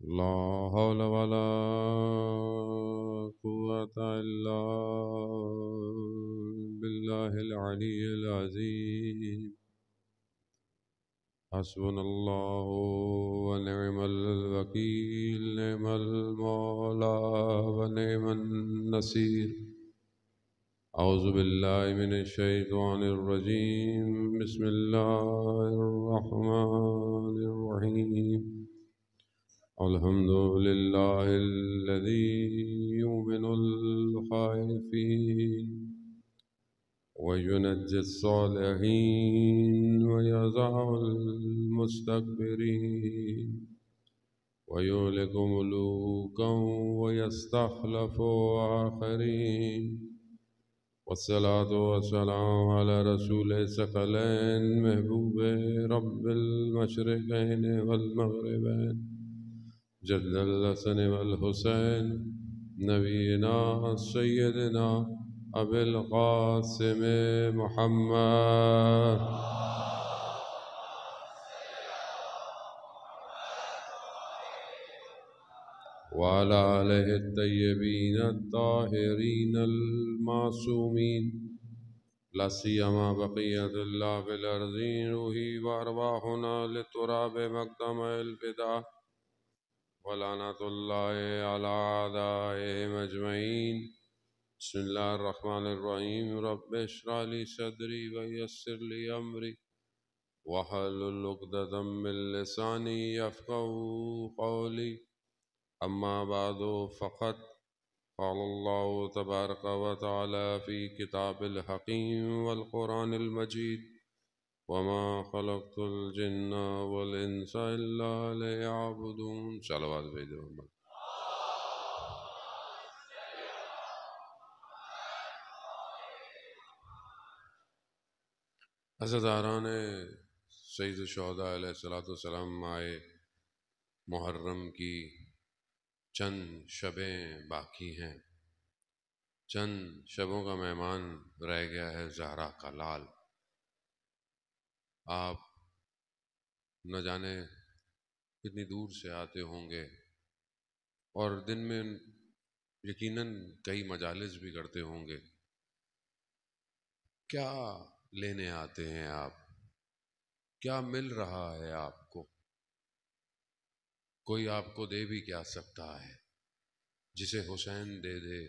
لا حول ولا قوة إلا بالله العلي العظيم. حسبنا الله ونعم الوكيل، نعم المولى ونعم النصير. أعوذ بالله من الشيطان الرجيم. بسم الله الرحمن الرحيم. الحمد لله الذي يؤمن الخائفين وينجي الصالحين ويضع المستكبرين ويهلك ملوكا ويستخلف آخرين. والصلاة والسلام على رسول الثقلين محبوب رب المشرقين والمغربين جد الحسن والحسين نبينا سيدنا أبي القاسم محمد وعلى آله الطيبين الطاهرين المعصومين، لا سيما بقية الله في الأرضين. روحي وأرواحنا لتراب مقدم الفداء، ولعنة الله على أعدائهم أجمعين. بسم الله الرحمن الرحيم. رب اشرح لي صدري ويسر لي أمري واحلل عقدة من لساني يفقهوا قولي. أما بعد، فقد قال الله تبارك وتعالى في كتاب الحكيم والقرآن المجيد: وما خلقت الجن والإنس إلا ليعبدون. صلوات بھیجو محمد. عزاداران سید الشہداء علیہ السلام، ماہ محرم کی چند شبیں باقی ہیں. چند شبوں کا مہمان رہ گیا ہے زہرا کا لال. آپ نہ جانے کتنی دور سے آتے ہوں گے اور دن میں یقیناً کئی مجالس بھی کرتے ہوں گے. کیا لینے آتے ہیں آپ؟ کیا مل رہا ہے آپ کو؟ کوئی آپ کو دے بھی کیا سکتا ہے؟ جسے حسین دے دے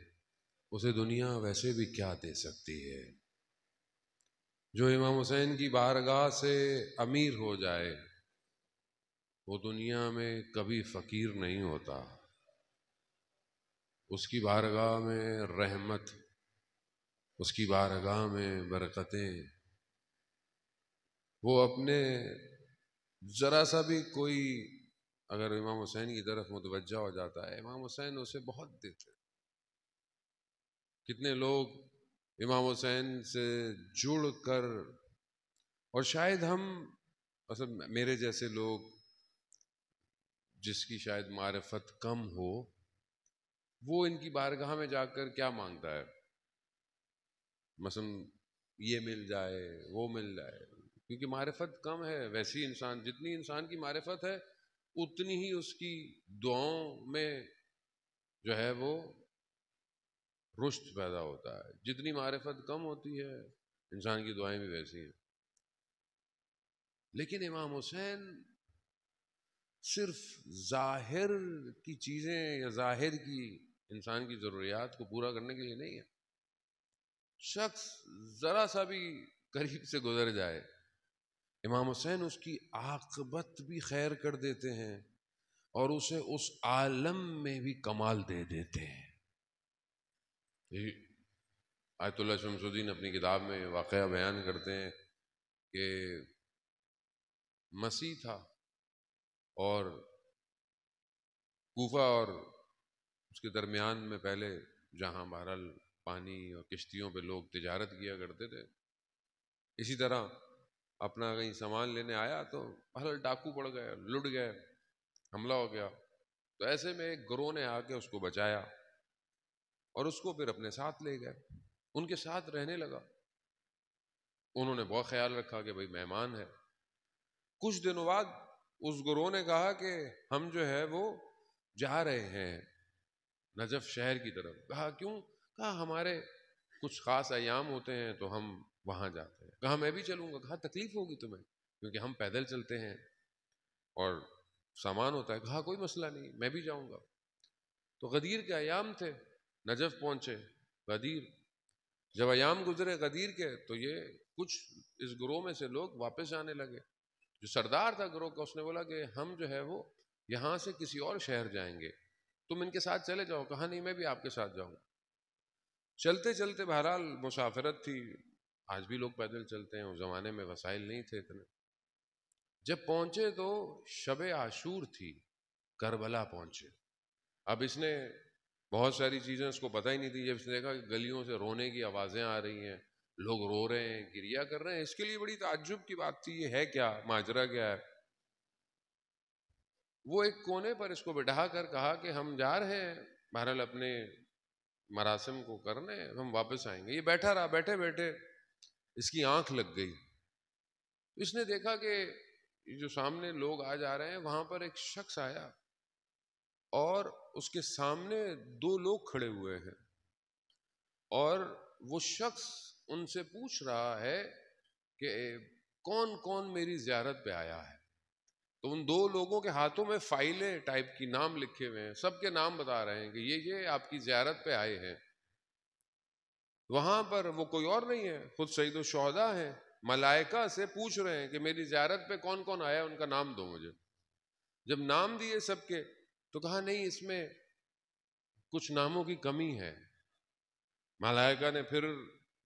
اسے دنیا ویسے بھی کیا دے سکتی ہے؟ جو امام حسین کی بارگاہ سے امیر ہو جائے وہ دنیا میں کبھی فقیر نہیں ہوتا. اس کی بارگاہ میں رحمت، اس کی بارگاہ میں برکتیں. وہ اپنے ذرا سا بھی کوئی اگر امام حسین کی طرف متوجہ ہو جاتا ہے، امام حسین اسے بہت دیتے. کتنے لوگ امام حسین سے جڑ کر، اور شاید ہم اصل میرے جیسے لوگ جس کی شاید معرفت کم ہو، وہ ان کی بارگاہ میں جا کر کیا مانگتا ہے؟ مثلا یہ مل جائے، وہ مل جائے، کیونکہ معرفت کم ہے. ویسی انسان جتنی انسان کی معرفت ہے اتنی ہی اس کی دعاؤں میں جو ہے وہ رشد پیدا ہوتا ہے. جتنی معرفت کم ہوتی ہے انسان کی دعائیں بھی ویسی ہیں. لیکن امام حسین صرف ظاہر کی چیزیں یا ظاہر کی انسان کی ضروریات کو پورا کرنے کے لیے نہیں ہے. شخص ذرا سا بھی قریب سے گزر جائے، امام حسین اس کی عاقبت بھی خیر کر دیتے ہیں اور اسے اس عالم میں بھی کمال دے دیتے ہیں. آیت اللہ شمس الدین اپنی کتاب میں واقعہ بیان کرتے ہیں کہ مسیح تھا اور کوفہ اور اس کے درمیان میں پہلے جہاں بہرحال پانی اور کشتیوں پہ لوگ تجارت کیا کرتے تھے، اسی طرح اپنا کہیں سامان لینے آیا تو بہرحال ڈاکو پڑ گئے، لٹ گئے، حملہ ہو گیا. تو ایسے میں ایک گروہ نے آ کے اس کو بچایا اور اس کو پھر اپنے ساتھ لے گئے، ان کے ساتھ رہنے لگا. انہوں نے بہت خیال رکھا کہ بھئی مہمان ہے. کچھ دنوں بعد اس گروہ نے کہا کہ ہم جو ہے وہ جا رہے ہیں نجف شہر کی طرف. کہا کیوں؟ کہا ہمارے کچھ خاص ایام ہوتے ہیں تو ہم وہاں جاتے ہیں. کہا میں بھی چلوں گا. کہا تکلیف ہوگی تمہیں کیونکہ ہم پیدل چلتے ہیں اور سامان ہوتا ہے. کہا کوئی مسئلہ نہیں، میں بھی جاؤں گا. تو غدیر کے ایام تھے، نجف پہنچے. غدیر جب ایام گزرے غدیر کے تو یہ کچھ اس گروہ میں سے لوگ واپس جانے لگے. جو سردار تھا گروہ کا اس نے بولا کہ ہم جو ہے وہ یہاں سے کسی اور شہر جائیں گے، تم ان کے ساتھ چلے جاؤ. کہا نہیں، میں بھی آپ کے ساتھ جاؤں. چلتے چلتے بہرحال مسافرت تھی، آج بھی لوگ پیدل چلتے ہیں، اس زمانے میں وسائل نہیں تھے اتنے. جب پہنچے تو شب عاشور تھی، کربلا پہنچے. اب اس نے بہت ساری چیزیں اس کو پتہ ہی نہیں تھی. جب اس نے دیکھا کہ گلیوں سے رونے کی آوازیں آ رہی ہیں، لوگ رو رہے ہیں، گریا کر رہے ہیں، اس کے لیے بڑی تعجب کی بات تھی. یہ ہے کیا؟ ماجرا کیا ہے؟ وہ ایک کونے پر اس کو بٹھا کر کہا کہ ہم جا رہے ہیں بہرحال اپنے مراسم کو کرنے، ہم واپس آئیں گے. یہ بیٹھا رہا. بیٹھے بیٹھے اس کی آنکھ لگ گئی. اس نے دیکھا کہ جو سامنے لوگ آ جا رہے ہیں وہاں پر ایک شخص آیا اور اس کے سامنے دو لوگ کھڑے ہوئے ہیں اور وہ شخص ان سے پوچھ رہا ہے کہ کون کون میری زیارت پہ آیا ہے. تو ان دو لوگوں کے ہاتھوں میں فائلیں ٹائپ کی، نام لکھے ہوئے ہیں، سب کے نام بتا رہے ہیں کہ یہ آپ کی زیارت پہ آئے ہیں. وہاں پر وہ کوئی اور نہیں ہے، خود سید الشہداء ہیں. ملائکہ سے پوچھ رہے ہیں کہ میری زیارت پہ کون کون آیا، ان کا نام دو مجھے. جب نام دیے سب کے تو کہا نہیں، اس میں کچھ ناموں کی کمی ہے. ملائکہ نے پھر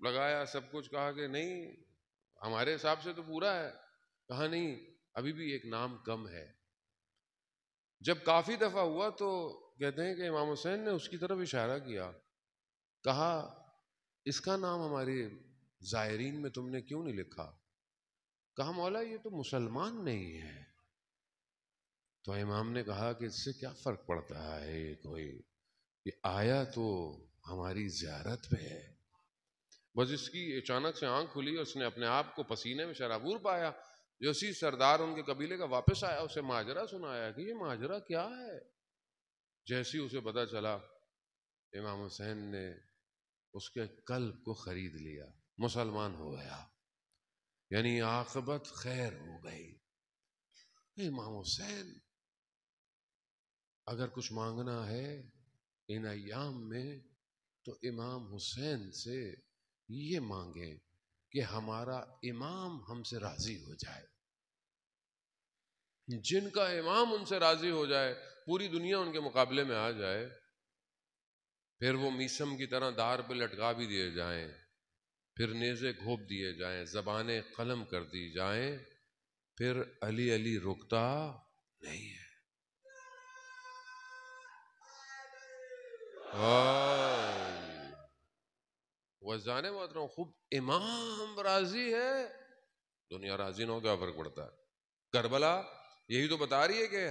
لگایا سب کچھ، کہا کہ نہیں ہمارے حساب سے تو پورا ہے. کہا نہیں، ابھی بھی ایک نام کم ہے. جب کافی دفعہ ہوا تو کہتے ہیں کہ امام حسین نے اس کی طرف اشارہ کیا، کہا اس کا نام ہمارے زائرین میں تم نے کیوں نہیں لکھا؟ کہا مولا یہ تو مسلمان نہیں ہے. تو امام نے کہا کہ اس سے کیا فرق پڑتا ہے، کوئی یہ آیا تو ہماری زیارت پہ ہے. بس اس کی اچانک سے آنکھ کھلی، اس نے اپنے آپ کو پسینے میں شرابور پایا. جو اسی سردار ان کے قبیلے کا واپس آیا، اسے ماجرا سنایا کہ یہ ماجرا کیا ہے. جیسی اسے پتا چلا، امام حسین نے اس کے قلب کو خرید لیا، مسلمان ہو گیا، یعنی عاقبت خیر ہو گئی. امام حسین اگر کچھ مانگنا ہے ان ایام میں تو امام حسین سے یہ مانگیں کہ ہمارا امام ہم سے راضی ہو جائے. جن کا امام ان سے راضی ہو جائے، پوری دنیا ان کے مقابلے میں آ جائے، پھر وہ میسم کی طرح دار پہ لٹکا بھی دیے جائیں، پھر نیزے گھوپ دیے جائیں، زبانیں قلم کر دی جائیں، پھر علی علی رکتا نہیں ہے. وزان محترم خوب امام راضی ہے، دنیا راضی نہ ہو کیا فرق پڑتا ہے. کربلا یہی تو بتا رہی ہے کہ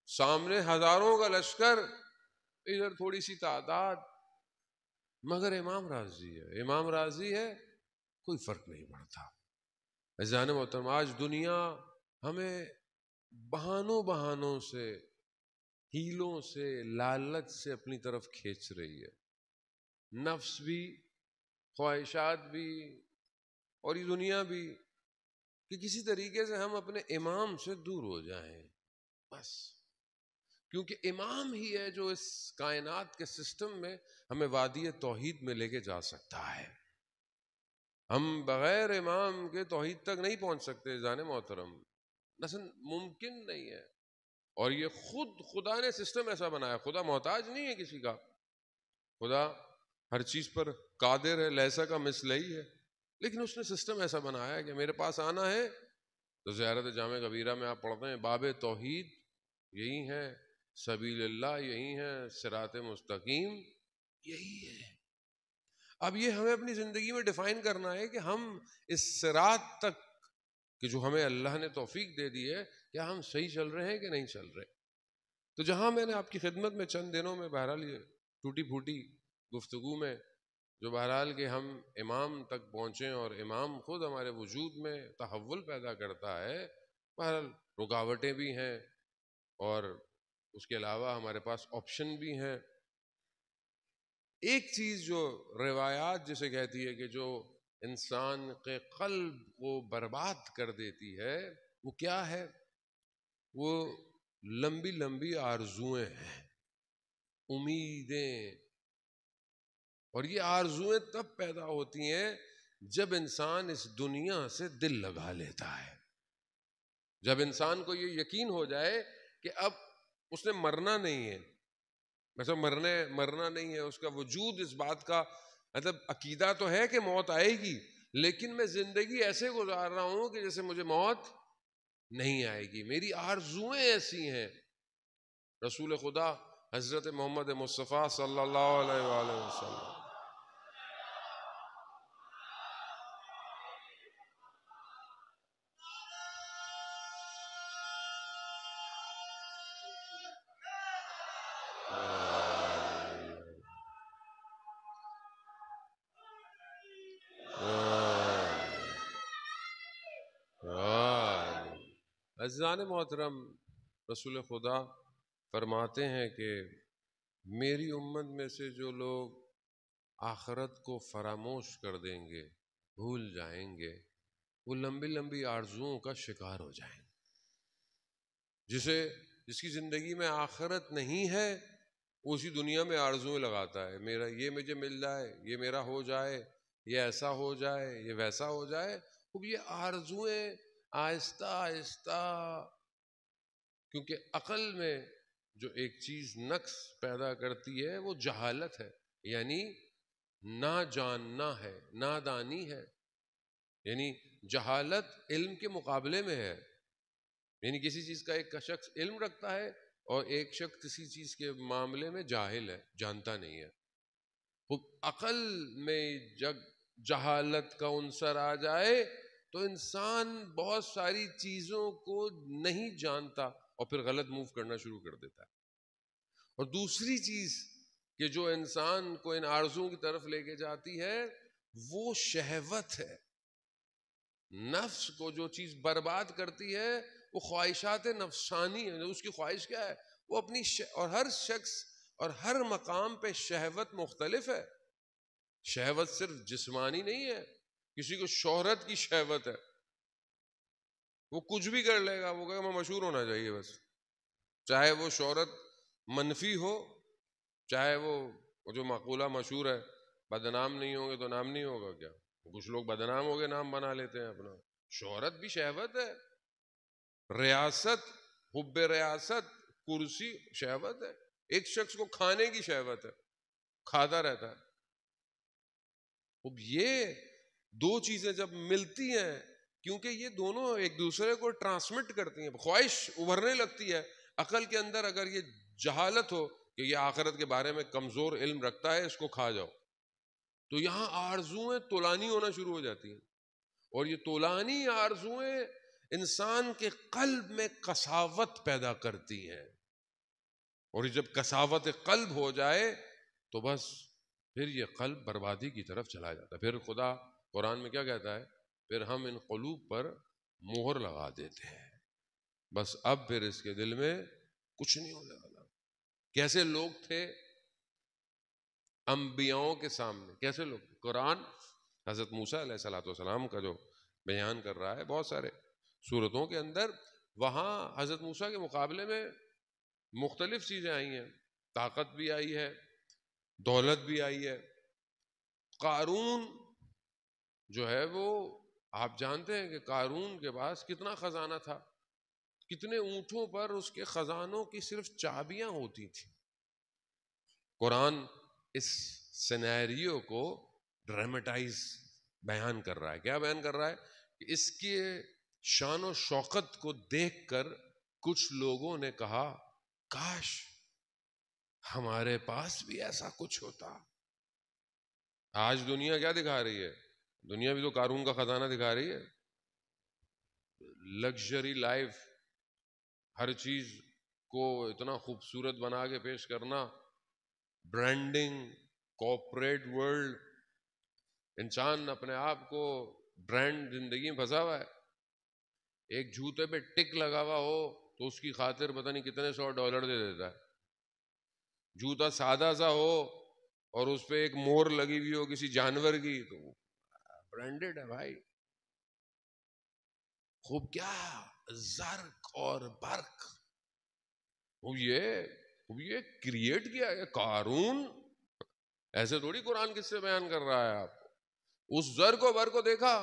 سامنے ہزاروں کا لشکر، ادھر تھوڑی سی تعداد، مگر امام راضی ہے. امام راضی ہے، کوئی فرق نہیں پڑتا. عزیزان محترم آج دنیا ہمیں بہانوں سے، ہیلوں سے، لالچ سے اپنی طرف کھینچ رہی ہے. نفس بھی، خواہشات بھی، اور یہ دنیا بھی، کہ کسی طریقے سے ہم اپنے امام سے دور ہو جائیں بس. کیونکہ امام ہی ہے جو اس کائنات کے سسٹم میں ہمیں وادی توحید میں لے کے جا سکتا ہے. ہم بغیر امام کے توحید تک نہیں پہنچ سکتے جانے محترم، مثلا ممکن نہیں ہے. اور یہ خدا نے سسٹم ایسا بنایا. خدا محتاج نہیں ہے کسی کا، خدا ہر چیز پر قادر ہے، لیسا کا مثل ہی ہے. لیکن اس نے سسٹم ایسا بنایا ہے کہ میرے پاس آنا ہے تو زیارت جامع کبیرہ میں آپ پڑھتے ہیں باب توحید یہی ہے، سبیل اللہ یہی ہے، صراط مستقیم یہی ہے. اب یہ ہمیں اپنی زندگی میں ڈیفائن کرنا ہے کہ ہم اس صراط تک کہ جو ہمیں اللہ نے توفیق دے دی ہے، کیا ہم صحیح چل رہے ہیں کہ نہیں چل رہے. تو جہاں میں نے آپ کی خدمت میں چند دنوں میں بہرحال یہ ٹوٹی پھوٹی گفتگو میں جو بہرحال کہ ہم امام تک پہنچیں اور امام خود ہمارے وجود میں تحول پیدا کرتا ہے، بہرحال رکاوٹیں بھی ہیں اور اس کے علاوہ ہمارے پاس آپشن بھی ہیں. ایک چیز جو روایات جسے کہتی ہے کہ جو انسان کے قلب کو برباد کر دیتی ہے وہ کیا ہے؟ وہ لمبی لمبی آرزویں ہیں، امیدیں. اور یہ آرزویں تب پیدا ہوتی ہیں جب انسان اس دنیا سے دل لگا لیتا ہے، جب انسان کو یہ یقین ہو جائے کہ اب اس نے مرنا نہیں ہے. ویسے مرنا نہیں ہے، اس کا وجود اس بات کا مطلب عقیدہ تو ہے کہ موت آئے گی، لیکن میں زندگی ایسے گزار رہا ہوں کہ جیسے مجھے موت نہیں آئے گی. میری آرزویں ایسی ہیں. رسول خدا حضرت محمد مصطفیٰ صلی اللہ علیہ وآلہ وسلم عزیزان محترم، رسول خدا فرماتے ہیں کہ میری امت میں سے جو لوگ آخرت کو فراموش کر دیں گے، بھول جائیں گے، وہ لمبی لمبی آرزوؤں کا شکار ہو جائیں گے. جس کی زندگی میں آخرت نہیں ہے وہ اسی دنیا میں آرزویں لگاتا ہے. میرا یہ مجھے مل جائے، یہ میرا ہو جائے، یہ ایسا ہو جائے، یہ ویسا ہو جائے. اب یہ آرزویں آہستہ آہستہ، کیونکہ عقل میں جو ایک چیز نقص پیدا کرتی ہے وہ جہالت ہے، یعنی نہ جاننا ہے، نادانی ہے. یعنی جہالت علم کے مقابلے میں ہے. یعنی کسی چیز کا ایک شخص علم رکھتا ہے اور ایک شخص کسی چیز کے معاملے میں جاہل ہے، جانتا نہیں ہے. عقل میں جب جہالت کا عنصر آ جائے تو انسان بہت ساری چیزوں کو نہیں جانتا اور پھر غلط موو کرنا شروع کر دیتا ہے. اور دوسری چیز کہ جو انسان کو ان آرزوؤں کی طرف لے کے جاتی ہے وہ شہوت ہے. نفس کو جو چیز برباد کرتی ہے وہ خواہشات نفسانی ہے. اس کی خواہش کیا ہے؟ وہ اپنی اور ہر شخص اور ہر مقام پہ شہوت مختلف ہے. شہوت صرف جسمانی نہیں ہے. کسی کو شہرت کی شہوت ہے، وہ کچھ بھی کر لے گا، وہ کہے گا میں مشہور ہونا چاہیے بس، چاہے وہ شہرت منفی ہو، چاہے وہ جو مقولہ مشہور ہے بدنام نہیں ہوں گے تو نام نہیں ہوگا. کیا کچھ لوگ بدنام ہو گئے نام بنا لیتے ہیں اپنا. شہرت بھی شہوت ہے، ریاست، حب ریاست، کرسی شہوت ہے. ایک شخص کو کھانے کی شہوت ہے، کھاتا رہتا ہے. اب یہ دو چیزیں جب ملتی ہیں، کیونکہ یہ دونوں ایک دوسرے کو ٹرانسمٹ کرتی ہیں، خواہش ابھرنے لگتی ہے. عقل کے اندر اگر یہ جہالت ہو کہ یہ آخرت کے بارے میں کمزور علم رکھتا ہے، اس کو کھا جاؤ، تو یہاں آرزویں طولانی ہونا شروع ہو جاتی ہیں. اور یہ طولانی آرزویں انسان کے قلب میں قساوت پیدا کرتی ہیں. اور جب قساوت قلب ہو جائے تو بس پھر یہ قلب بربادی کی طرف چلا جاتا ہے. پھر خدا قرآن میں کیا کہتا ہے؟ پھر ہم ان قلوب پر مہر لگا دیتے ہیں، بس اب پھر اس کے دل میں کچھ نہیں ہونے والا. کیسے لوگ تھے انبیاؤں کے سامنے؟ کیسے لوگ؟ قرآن حضرت موسیٰ علیہ السلام کا جو بیان کر رہا ہے بہت سارے صورتوں کے اندر، وہاں حضرت موسیٰ کے مقابلے میں مختلف چیزیں آئی ہیں. طاقت بھی آئی ہے، دولت بھی آئی ہے. قارون جو ہے وہ آپ جانتے ہیں کہ قارون کے پاس کتنا خزانہ تھا، کتنے اونٹوں پر اس کے خزانوں کی صرف چابیاں ہوتی تھیں. قرآن اس سینیریو کو ڈرامیٹائز بیان کر رہا ہے. کیا بیان کر رہا ہے؟ کہ اس کے شان و شوکت کو دیکھ کر کچھ لوگوں نے کہا کاش ہمارے پاس بھی ایسا کچھ ہوتا. آج دنیا کیا دکھا رہی ہے؟ دنیا بھی تو قارون کا خزانہ دکھا رہی ہے. لگژری لائف، ہر چیز کو اتنا خوبصورت بنا کے پیش کرنا، برانڈنگ، کارپوریٹ ورلڈ. انسان اپنے آپ کو برانڈ زندگی میں پھنسا ہوا ہے. ایک جوتے پہ ٹک لگا ہوا ہو تو اس کی خاطر پتہ نہیں کتنے $100 دے دیتا ہے. جوتا سادہ سا ہو اور اس پہ ایک مور لگی ہوئی ہو کسی جانور کی تو برانڈیڈ ہے بھائی. خوب کیا زرق اور برق، یہ کریٹ کیا ہے قارون. ایسے تھوڑی قرآن کس سے بیان کر رہا ہے آپ کو. اس زرق و برق کو دیکھا،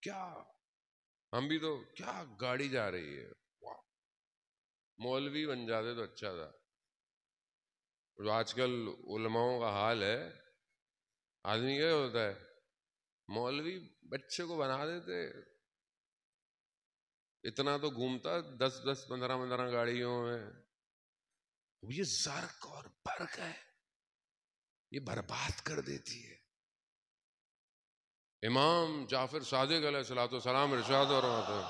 کیا ہم بھی تو کیا گاڑی جا رہی ہے. مولوی بن جاتے تو اچھا تھا. جو آج کل علماؤں کا حال ہے، آدمی کیا ہوتا ہے مولوی بچے کو بنا دیتے. اتنا تو گھومتا 10 15 گاڑیوں میں. یہ زرق اور برق ہے، یہ برباد کر دیتی ہے. امام جعفر صادق علیہ الصلوۃ والسلام ارشاد فرماتے ہیں،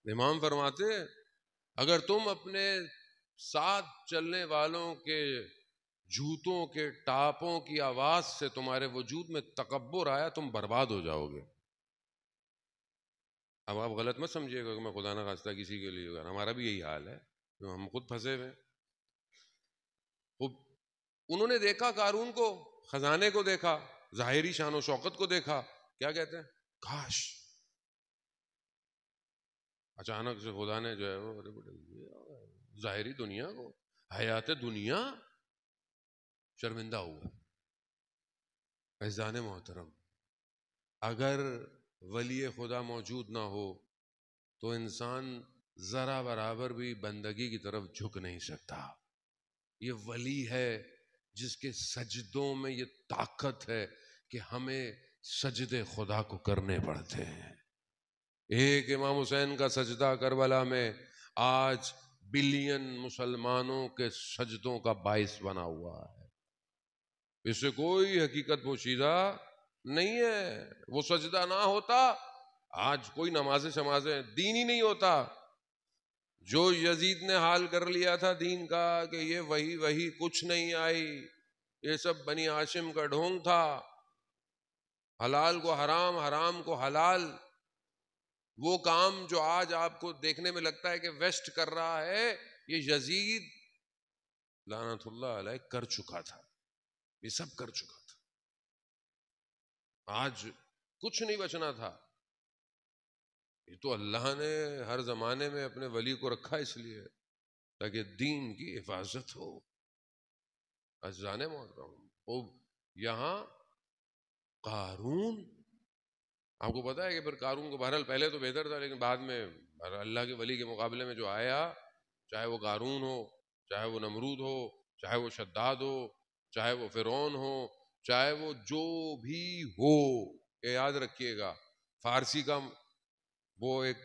امام فرماتے ہیں اگر تم اپنے ساتھ چلنے والوں کے جوتوں کے ٹاپوں کی آواز سے تمہارے وجود میں تکبر آیا تم برباد ہو جاؤ گے. اب آپ غلط مت سمجھیے گا کہ میں خدا نہ خواستہ کسی کے لیے، ہمارا بھی یہی حال ہے، ہم خود پھنسے ہوئے. انہوں نے دیکھا قارون کو، خزانے کو دیکھا، ظاہری شان و شوکت کو دیکھا، کیا کہتے ہیں کاش اچانک سے خدا نے جو ہے وہ ظاہری دنیا کو، حیات دنیا شرمندہ ہوا. عزیزان محترم، اگر ولی خدا موجود نہ ہو تو انسان ذرا برابر بھی بندگی کی طرف جھک نہیں سکتا. یہ ولی ہے جس کے سجدوں میں یہ طاقت ہے کہ ہمیں سجدے خدا کو کرنے پڑتے ہیں. ایک امام حسین کا سجدہ کربلا میں آج بلین مسلمانوں کے سجدوں کا باعث بنا ہوا ہے. اس سے کوئی حقیقت پوشیدہ نہیں ہے. وہ سجدہ نہ ہوتا آج کوئی نمازیں شمازیں دین ہی نہیں ہوتا. جو یزید نے حال کر لیا تھا دین کا کہ یہ وہی کچھ نہیں آئی، یہ سب بنی ہاشم کا ڈھونگ تھا، حلال کو حرام، حرام کو حلال. وہ کام جو آج آپ کو دیکھنے میں لگتا ہے کہ ویسٹ کر رہا ہے، یہ یزید لعنت اللہ علیہ کر چکا تھا. یہ سب کر چکا تھا. آج کچھ نہیں بچنا تھا. یہ تو اللہ نے ہر زمانے میں اپنے ولی کو رکھا اس لیے تاکہ دین کی حفاظت ہو. عزیزان محترم، یہاں قارون، آپ کو پتا ہے کہ پھر قارون کو بہرحال پہلے تو بہتر تھا لیکن بعد میں اللہ کے ولی کے مقابلے میں جو آیا، چاہے وہ قارون ہو، چاہے وہ نمرود ہو، چاہے وہ شداد ہو، چاہے وہ فرعون ہو، چاہے وہ جو بھی ہو، یہ یاد رکھیے گا فارسی کا وہ ایک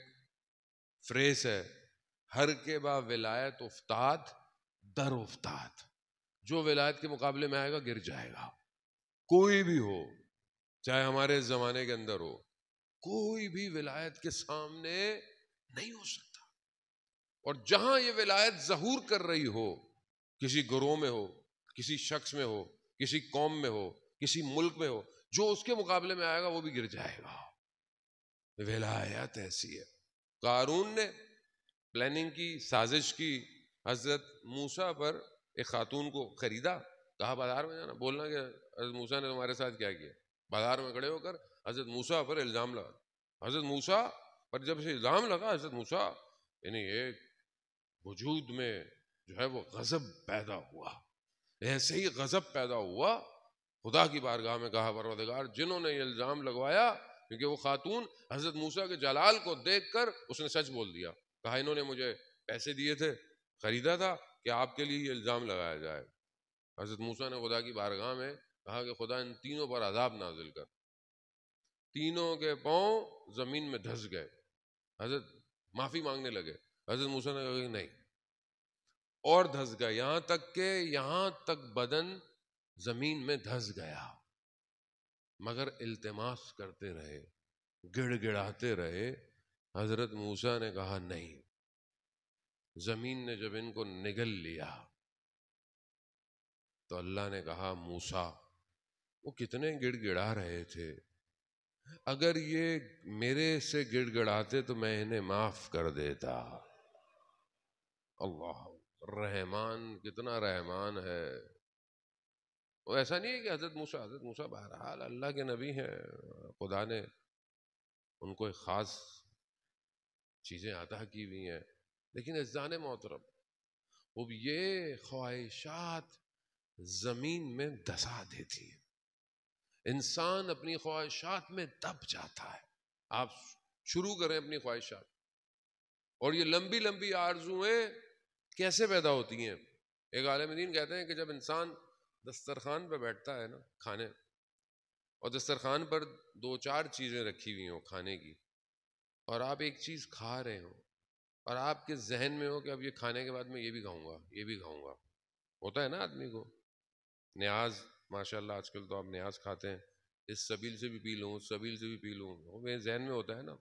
فریز ہے، ہر کے با ولایت افتاد در افتاد. جو ولایت کے مقابلے میں آئے گا گر جائے گا. کوئی بھی ہو، چاہے ہمارے اس زمانے کے اندر ہو، کوئی بھی ولایت کے سامنے نہیں ہو سکتا. اور جہاں یہ ولایت ظہور کر رہی ہو، کسی گروہ میں ہو، کسی شخص میں ہو، کسی قوم میں ہو، کسی ملک میں ہو، جو اس کے مقابلے میں آئے گا وہ بھی گر جائے گا. ولایت ایسی ہے. قارون نے پلاننگ کی، سازش کی، حضرت موسیٰ پر ایک خاتون کو خریدا، کہا بازار میں جانا، بولنا کہ حضرت موسیٰ نے تمہارے ساتھ کیا کیا. بازار میں کھڑے ہو کر حضرت موسیٰ پر الزام لگا. حضرت موسیٰ پر جب سے الزام لگا، حضرت موسیٰ یعنی ایک وجود میں جو ہے وہ غضب پیدا ہوا. ایسے ہی غضب پیدا ہوا، خدا کی بارگاہ میں کہا پروردگار جنہوں نے یہ الزام لگوایا، کیونکہ وہ خاتون حضرت موسیٰ کے جلال کو دیکھ کر اس نے سچ بول دیا، کہا انہوں نے مجھے پیسے دیے تھے، خریدا تھا کہ آپ کے لیے یہ الزام لگایا جائے. حضرت موسیٰ نے خدا کی بارگاہ میں کہا کہ خدا ان تینوں پر عذاب نازل کر. تینوں کے پاؤں زمین میں دھس گئے. حضرت معافی مانگنے لگے. حضرت موسیٰ نے کہا کہ نہیں، اور دھس گئے، یہاں تک بدن زمین میں دھس گیا، مگر التماس کرتے رہے، گڑ گڑاتے رہے. حضرت موسیٰ نے کہا نہیں. زمین نے جب ان کو نگل لیا تو اللہ نے کہا موسیٰ وہ کتنے گڑ گڑا رہے تھے، اگر یہ میرے سے گڑ گڑاتے تو میں انہیں معاف کر دیتا. اللہ رحمان، کتنا رحمان ہے. وہ ایسا نہیں ہے کہ حضرت موسیٰ بہرحال اللہ کے نبی ہیں، خدا نے ان کو ایک خاص چیزیں عطا کی ہوئی ہیں، لیکن عزیزان محترم اب یہ خواہشات زمین میں دھسا دیتی ہیں. انسان اپنی خواہشات میں دب جاتا ہے. آپ شروع کریں اپنی خواہشات. اور یہ لمبی لمبی آرزویں کیسے پیدا ہوتی ہیں؟ ایک عالم دین کہتے ہیں کہ جب انسان دسترخوان پہ بیٹھتا ہے نا کھانے، اور دسترخوان پر دو چار چیزیں رکھی ہوئی ہوں کھانے کی، اور آپ ایک چیز کھا رہے ہوں اور آپ کے ذہن میں ہو کہ اب یہ کھانے کے بعد میں یہ بھی کھاؤں گا، یہ بھی کھاؤں گا. ہوتا ہے نا آدمی کو نیاز، ماشاء اللہ آج کل تو آپ نیاز کھاتے ہیں، اس سبیل سے بھی پی لوں، اس سبیل سے بھی پی لوں، وہ میرے ذہن میں ہوتا ہے نا،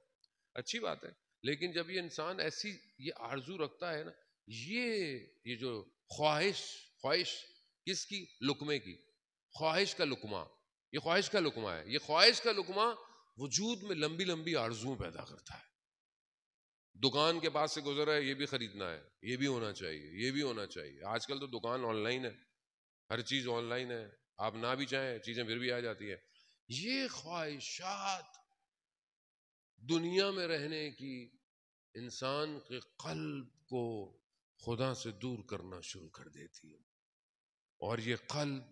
اچھی بات ہے. لیکن جب یہ انسان ایسی یہ آرزو رکھتا ہے نا، یہ جو خواہش کس کی؟ لقمے کی. خواہش کا لقمہ، یہ خواہش کا لقمہ ہے. یہ خواہش کا لقمہ وجود میں لمبی لمبی آرزویں پیدا کرتا ہے. دکان کے پاس سے گزر رہا ہے، یہ بھی خریدنا ہے، یہ بھی ہونا چاہیے، یہ بھی ہونا چاہیے. آج کل تو دکان آن لائن ہے، ہر چیز آن لائن ہے، آپ نہ بھی چاہیں چیزیں پھر بھی آ جاتی ہیں. یہ خواہشات دنیا میں رہنے کی انسان کے قلب کو خدا سے دور کرنا شروع کر دیتی ہے. اور یہ قلب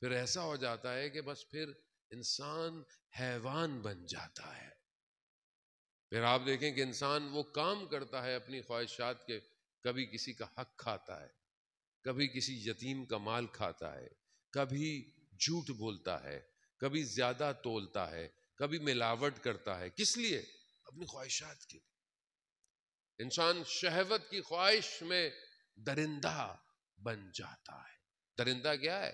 پھر ایسا ہو جاتا ہے کہ بس پھر انسان حیوان بن جاتا ہے. پھر آپ دیکھیں کہ انسان وہ کام کرتا ہے اپنی خواہشات کے، کبھی کسی کا حق کھاتا ہے، کبھی کسی یتیم کا مال کھاتا ہے، کبھی جھوٹ بولتا ہے، کبھی زیادہ تولتا ہے، کبھی ملاوٹ کرتا ہے. کس لیے؟ اپنی خواہشات کے لیے. انسان شہوت کی خواہش میں درندہ بن جاتا ہے. درندہ کیا ہے؟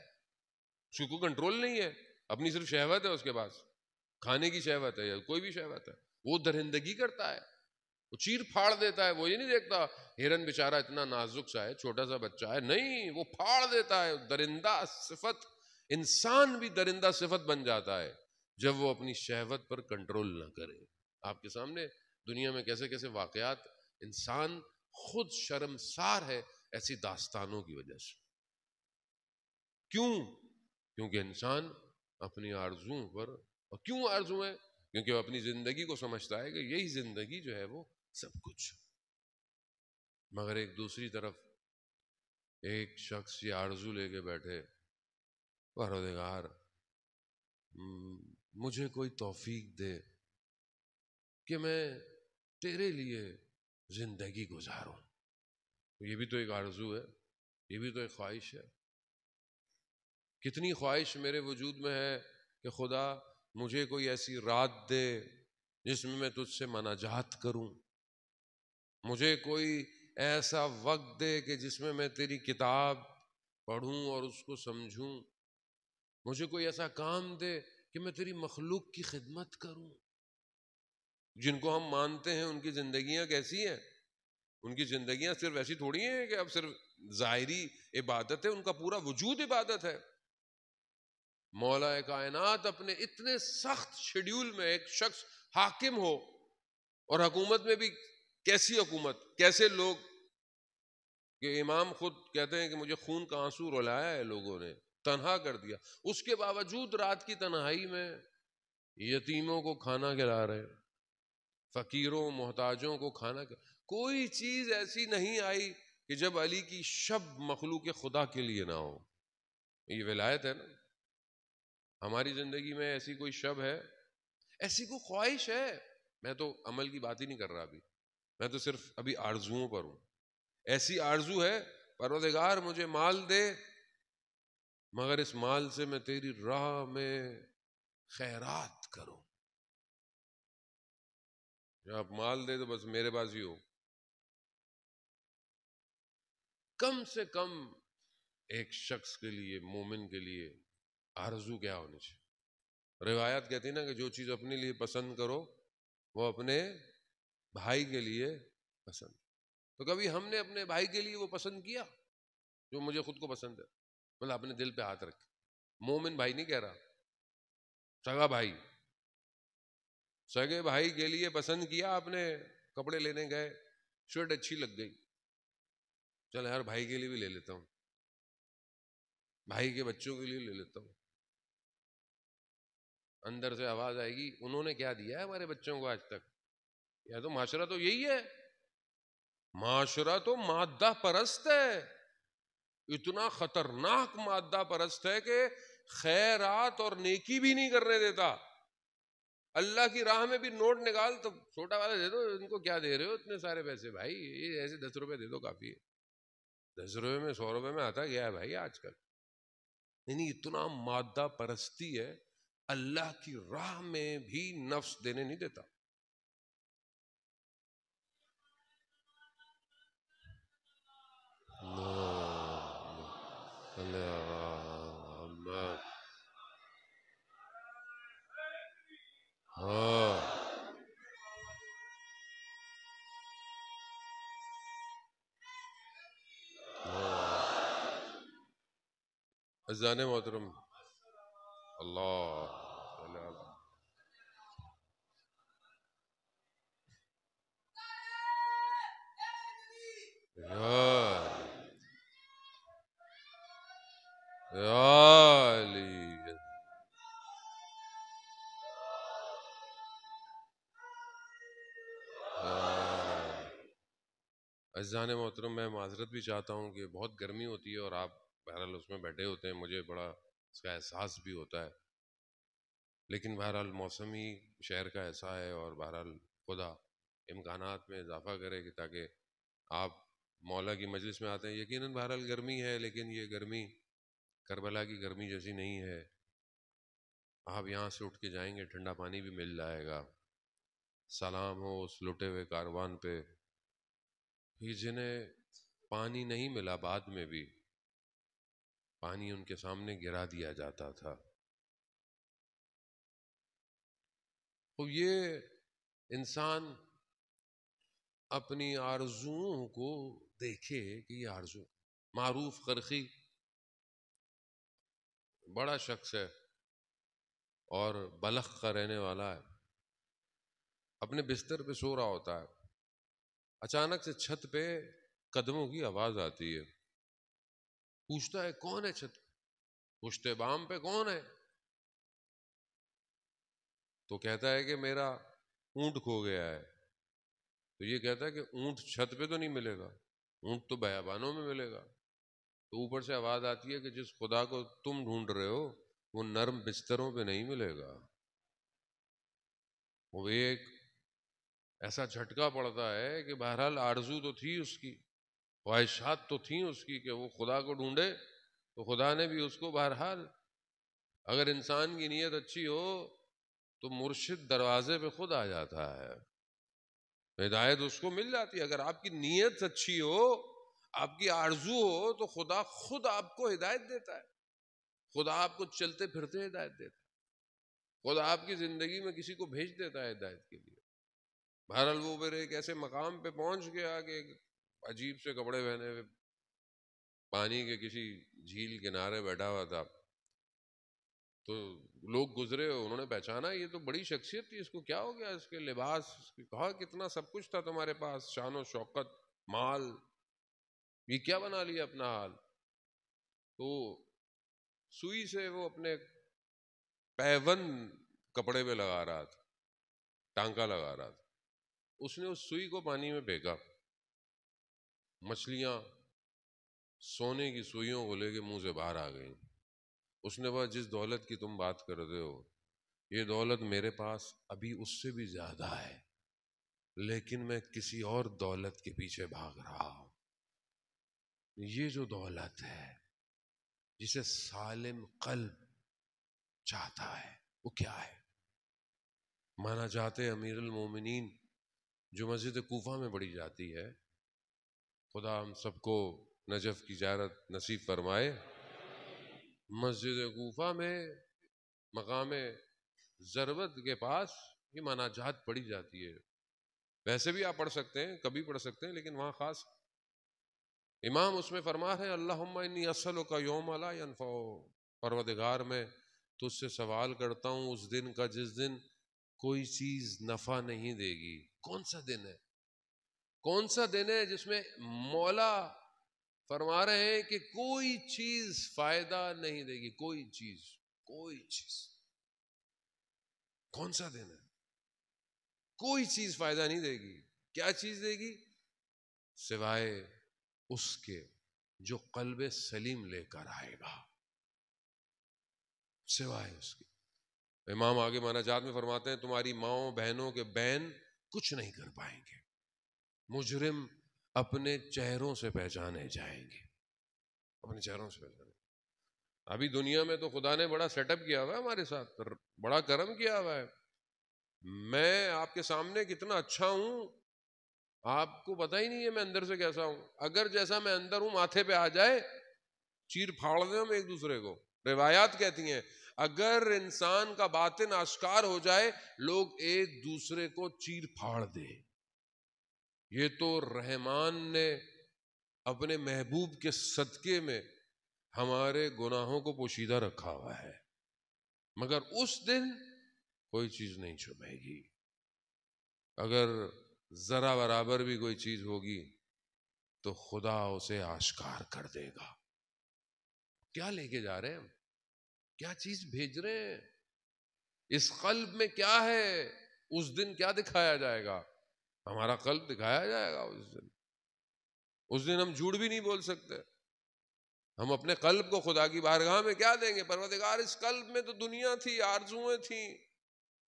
اس کو کنٹرول نہیں ہے، اپنی صرف شہوت ہے اس کے پاس، کھانے کی شہوت ہے یا کوئی بھی شہوت ہے، وہ درندگی کرتا ہے، وہ چیر پھاڑ دیتا ہے. وہ یہ نہیں دیکھتا ہرن بیچارہ اتنا نازک سا ہے، چھوٹا سا بچہ ہے، نہیں، وہ پھاڑ دیتا ہے. درندہ صفت، انسان بھی درندہ صفت بن جاتا ہے جب وہ اپنی شہوت پر کنٹرول نہ کرے. آپ کے سامنے دنیا میں کیسے کیسے واقعات، انسان خود شرمسار ہے ایسی داستانوں کی وجہ سے. کیوں؟ کیونکہ انسان اپنی آرزوؤں پر، اور کیوں آرزویں؟ کیونکہ وہ اپنی زندگی کو سمجھتا ہے کہ یہی زندگی جو ہے وہ سب کچھ. مگر ایک دوسری طرف ایک شخص یہ آرزو لے کے بیٹھے، پروردگار مجھے کوئی توفیق دے کہ میں تیرے لیے زندگی گزاروں. یہ بھی تو ایک آرزو ہے، یہ بھی تو ایک خواہش ہے. کتنی خواہش میرے وجود میں ہے کہ خدا مجھے کوئی ایسی رات دے جس میں میں تجھ سے مناجات کروں، مجھے کوئی ایسا وقت دے کہ جس میں میں تیری کتاب پڑھوں اور اس کو سمجھوں، مجھے کوئی ایسا کام دے کہ میں تیری مخلوق کی خدمت کروں. جن کو ہم مانتے ہیں ان کی زندگیاں کیسی ہیں؟ ان کی زندگیاں صرف ایسی تھوڑی ہیں کہ اب صرف ظاہری عبادت ہے، ان کا پورا وجود عبادت ہے. مولا کائنات اپنے اتنے سخت شیڈیول میں ایک شخص حاکم ہو، اور حکومت میں بھی کیسی حکومت، کیسے لوگ، کہ امام خود کہتے ہیں کہ مجھے خون کا آنسو رلایا ہے لوگوں نے، تنہا کر دیا. اس کے باوجود رات کی تنہائی میں یتیموں کو کھانا کھلا رہے، فقیروں محتاجوں کو کھانا کوئی چیز ایسی نہیں آئی کہ جب علی کی شب مخلوق خدا کے لیے نہ ہو. یہ ولایت ہے نا. ہماری زندگی میں ایسی کوئی شب ہے، ایسی کوئی خواہش ہے؟ میں تو عمل کی بات ہی نہیں کر رہا ابھی، میں تو صرف ابھی آرزوؤں پر ہوں. ایسی آرزو ہے پروردگار مجھے مال دے، مگر اس مال سے میں تیری راہ میں خیرات کروں. جب آپ مال دے تو بس میرے پاس ہی ہو. کم سے کم ایک شخص کے لیے، مومن کے لیے آرزو کیا ہونی چاہیے؟ روایات کہتی نا کہ جو چیز اپنے لیے پسند کرو وہ اپنے بھائی کے لیے پسند. تو کبھی ہم نے اپنے بھائی کے لیے وہ پسند کیا جو مجھے خود کو پسند ہے؟ مطلب اپنے دل پہ ہاتھ رکھے. مومن بھائی نہیں کہہ رہا، سگا بھائی. سگے بھائی کے لیے پسند کیا آپ نے، کپڑے لینے گئے، شرٹ اچھی لگ گئی، چل یار بھائی کے لیے بھی لے لیتا ہوں، بھائی کے بچوں کے لیے لے لیتا ہوں، اندر سے آواز آئے گی انہوں نے کیا دیا ہے ہمارے بچوں کو آج تک؟ یا تو معاشرہ تو یہی ہے، معاشرہ تو مادہ پرست ہے، اتنا خطرناک مادہ پرست ہے کہ خیرات اور نیکی بھی نہیں کرنے دیتا۔ اللہ کی راہ میں بھی نوٹ نکال تو چھوٹا والا دے دو، ان کو کیا دے رہے ہو اتنے سارے پیسے؟ بھائی یہ ایسے 10 روپے دے دو کافی ہے، 10 روپے میں 100 روپے میں آتا گیا ہے بھائی آج کل۔ یعنی اتنا مادہ پرستی ہے، اللہ کی راہ میں بھی نفس دینے نہیں دیتا۔ عزیزان محترم، اللہ عزیزان محترم، میں معذرت بھی چاہتا ہوں کہ بہت گرمی ہوتی ہے اور آپ بہرحال اس میں بیٹھے ہوتے ہیں، مجھے بڑا اس کا احساس بھی ہوتا ہے، لیکن بہرحال موسم ہی شہر کا ایسا ہے، اور بہرحال خدا امکانات میں اضافہ کرے کہ تاکہ آپ مولا کی مجلس میں آتے ہیں۔ یقیناً بہرحال گرمی ہے، لیکن یہ گرمی کربلا کی گرمی جیسی نہیں ہے۔ آپ یہاں سے اٹھ کے جائیں گے ٹھنڈا پانی بھی مل جائے گا۔ سلام ہو اس لٹے ہوئے کاروان پہ کہ جنہیں پانی نہیں ملا، بعد میں بھی پانی ان کے سامنے گرا دیا جاتا تھا۔ تو یہ انسان اپنی آرزوؤں کو دیکھے کہ یہ آرزو، معروف قرخی بڑا شخص ہے اور بلخ کا رہنے والا ہے، اپنے بستر پہ سو رہا ہوتا ہے، اچانک سے چھت پہ قدموں کی آواز آتی ہے، پوچھتا ہے کون ہے چھت پشت بام پہ کون ہے؟ تو کہتا ہے کہ میرا اونٹ کھو گیا ہے۔ تو یہ کہتا ہے کہ اونٹ چھت پہ تو نہیں ملے گا، اونٹ تو بیابانوں میں ملے گا۔ تو اوپر سے آواز آتی ہے کہ جس خدا کو تم ڈھونڈ رہے ہو وہ نرم بستروں پہ نہیں ملے گا۔ وہ ایک ایسا جھٹکا پڑتا ہے کہ بہرحال آرزو تو تھی اس کی، خواہشات تو تھیں اس کی کہ وہ خدا کو ڈھونڈے، تو خدا نے بھی اس کو بہرحال، اگر انسان کی نیت اچھی ہو تو مرشد دروازے پہ خود آ جاتا ہے، ہدایت اس کو مل جاتی ہے۔ اگر آپ کی نیت اچھی ہو، آپ کی آرزو ہو، تو خدا خود آپ کو ہدایت دیتا ہے، خدا آپ کو چلتے پھرتے ہدایت دیتا ہے، خدا آپ کی زندگی میں کسی کو بھیج دیتا ہے ہدایت کے لیے۔ بہرحال وہ پھر ایک ایسے مقام پہ پہنچ گیا کہ عجیب سے کپڑے پہنے ہوئے پانی کے کسی جھیل کنارے بیٹھا ہوا تھا، تو لوگ گزرے، انہوں نے پہچانا یہ تو بڑی شخصیت تھی، اس کو کیا ہو گیا؟ اس کے لباس، کہا کتنا سب کچھ تھا تمہارے پاس، شان و شوکت، مال، یہ کیا بنا لیا اپنا حال؟ تو سوئی سے وہ اپنے پیوند کپڑے پہ لگا رہا تھا، ٹانکا لگا رہا تھا، اس نے اس سوئی کو پانی میں پھینکا، مچھلیاں سونے کی سوئیوں کو لے کے منہ سے باہر آ گئیں۔ اس نے کہا جس دولت کی تم بات کرتے ہو یہ دولت میرے پاس ابھی اس سے بھی زیادہ ہے، لیکن میں کسی اور دولت کے پیچھے بھاگ رہا ہوں۔ یہ جو دولت ہے جسے سالم قلب چاہتا ہے وہ کیا ہے؟ مانا جاتے امیر المومنین جو مسجد کوفہ میں پڑھی جاتی ہے، خدا ہم سب کو نجف کی زیارت نصیب فرمائے، مسجد کوفہ میں مقام ضربت کے پاس یہ مناجات پڑھی جاتی ہے۔ ویسے بھی آپ پڑھ سکتے ہیں، کبھی پڑھ سکتے ہیں، لیکن وہاں خاص امام اس میں فرما ہے اللہم انی اسألک یوم لا ینفع، پروردگار میں تجھ سے سوال کرتا ہوں اس دن کا جس دن کوئی چیز نفع نہیں دے گی. کون سا دن ہے؟ کون سا دن ہے جس میں مولا فرما رہے ہیں کہ کوئی چیز فائدہ نہیں دے گی؟ کوئی چیز. کون سا دن ہے؟ کوئی چیز فائدہ نہیں دے گی. کیا چیز دے گی؟ سوائے اس کے جو قلب سلیم لے کر آئے گا. سوائے اس کے. امام آگے مناجات میں فرماتے ہیں تمہاری ماؤں بہنوں کے بین کچھ نہیں کر پائیں گے. مجرم اپنے چہروں سے پہچانے جائیں گے. اپنے چہروں سے پہچانے. ابھی دنیا میں تو خدا نے بڑا سیٹ اپ کیا ہوا ہے ہمارے ساتھ, بڑا کرم کیا ہوا ہے. میں آپ کے سامنے کتنا اچھا ہوں آپ کو پتہ ہی نہیں ہے میں اندر سے کیسا ہوں. اگر جیسا میں اندر ہوں ماتھے پہ آ جائے چیر پھاڑ دیں ہم ایک دوسرے کو. روایات کہتی ہیں اگر انسان کا باطن آشکار ہو جائے لوگ ایک دوسرے کو چیر پھاڑ دے. یہ تو رحمان نے اپنے محبوب کے صدقے میں ہمارے گناہوں کو پوشیدہ رکھا ہوا ہے. مگر اس دن کوئی چیز نہیں چھپے گی. اگر ذرا برابر بھی کوئی چیز ہوگی تو خدا اسے آشکار کر دے گا. کیا لے کے جا رہے ہیں ہم؟ کیا چیز بھیج رہے ہیں؟ اس قلب میں کیا ہے؟ اس دن کیا دکھایا جائے گا؟ ہمارا قلب دکھایا جائے گا اس دن. اس دن ہم جھوٹ بھی نہیں بول سکتے. ہم اپنے قلب کو خدا کی بارگاہ میں کیا دیں گے؟ پروردگار اس قلب میں تو دنیا تھی, آرزویں تھیں,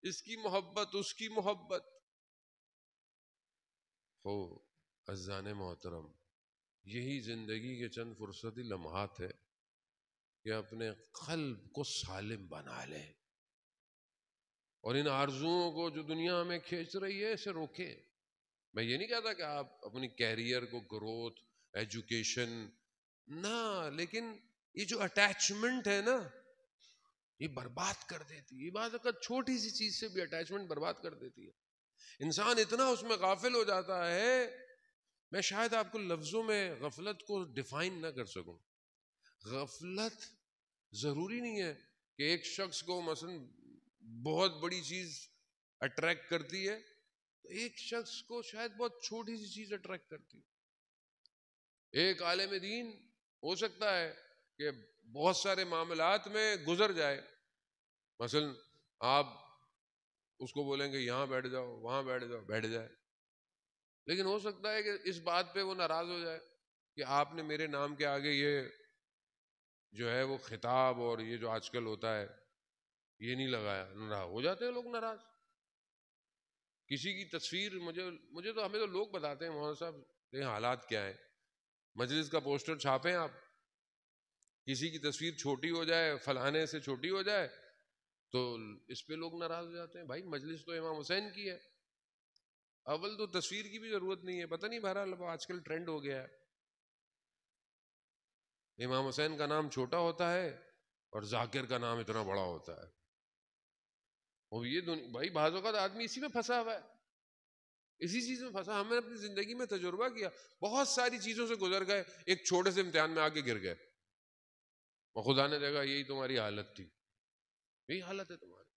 اس کی محبت, اس کی محبت. ہو عزیزان محترم, یہی زندگی کے چند فرصتی لمحات ہے کہ اپنے قلب کو سالم بنا لیں اور ان آرزوؤں کو جو دنیا میں کھینچ رہی ہے اسے روکیں. میں یہ نہیں کہتا کہ آپ اپنی کیریئر کو گروتھ, ایجوکیشن نہ, لیکن یہ جو اٹیچمنٹ ہے نا یہ برباد کر دیتی ہے. یہ بعض اوقات چھوٹی سی چیز سے بھی اٹیچمنٹ برباد کر دیتی ہے. انسان اتنا اس میں غافل ہو جاتا ہے, میں شاید آپ کو لفظوں میں غفلت کو ڈیفائن نہ کر سکوں. غفلت ضروری نہیں ہے کہ ایک شخص کو مثلا بہت بڑی چیز اٹریکٹ کرتی ہے, ایک شخص کو شاید بہت چھوٹی سی چیز اٹریکٹ کرتی ہے. ایک عالم دین ہو سکتا ہے کہ بہت سارے معاملات میں گزر جائے, مثلا آپ اس کو بولیں گے یہاں بیٹھ جاؤ, وہاں بیٹھ جاؤ, بیٹھ جائے. لیکن ہو سکتا ہے کہ اس بات پہ وہ ناراض ہو جائے کہ آپ نے میرے نام کے آگے یہ جو ہے وہ خطاب اور یہ جو آج کل ہوتا ہے یہ نہیں لگایا. ناراض ہو جاتے ہیں لوگ, ناراض. کسی کی تصویر مجھے تو ہمیں تو لوگ بتاتے ہیں مولانا صاحب یہ حالات کیا ہیں, مجلس کا پوسٹر چھاپیں آپ, کسی کی تصویر چھوٹی ہو جائے, فلانے سے چھوٹی ہو جائے تو اس پہ لوگ ناراض ہو جاتے ہیں. بھائی مجلس تو امام حسین کی ہے. اول تو تصویر کی بھی ضرورت نہیں ہے, پتہ نہیں بہرحال آج کل ٹرینڈ ہو گیا ہے. امام حسین کا نام چھوٹا ہوتا ہے اور ذاکر کا نام اتنا بڑا ہوتا ہے. اور یہ بھائی بعض اوقات آدمی اسی میں پھنسا ہوا ہے, اسی چیز میں پھنسا. ہم نے اپنی زندگی میں تجربہ کیا, بہت ساری چیزوں سے گزر گئے, ایک چھوٹے سے امتحان میں آ کے گر گئے اور خدا نے دیکھا یہی تمہاری حالت تھی, یہی حالت ہے تمہاری.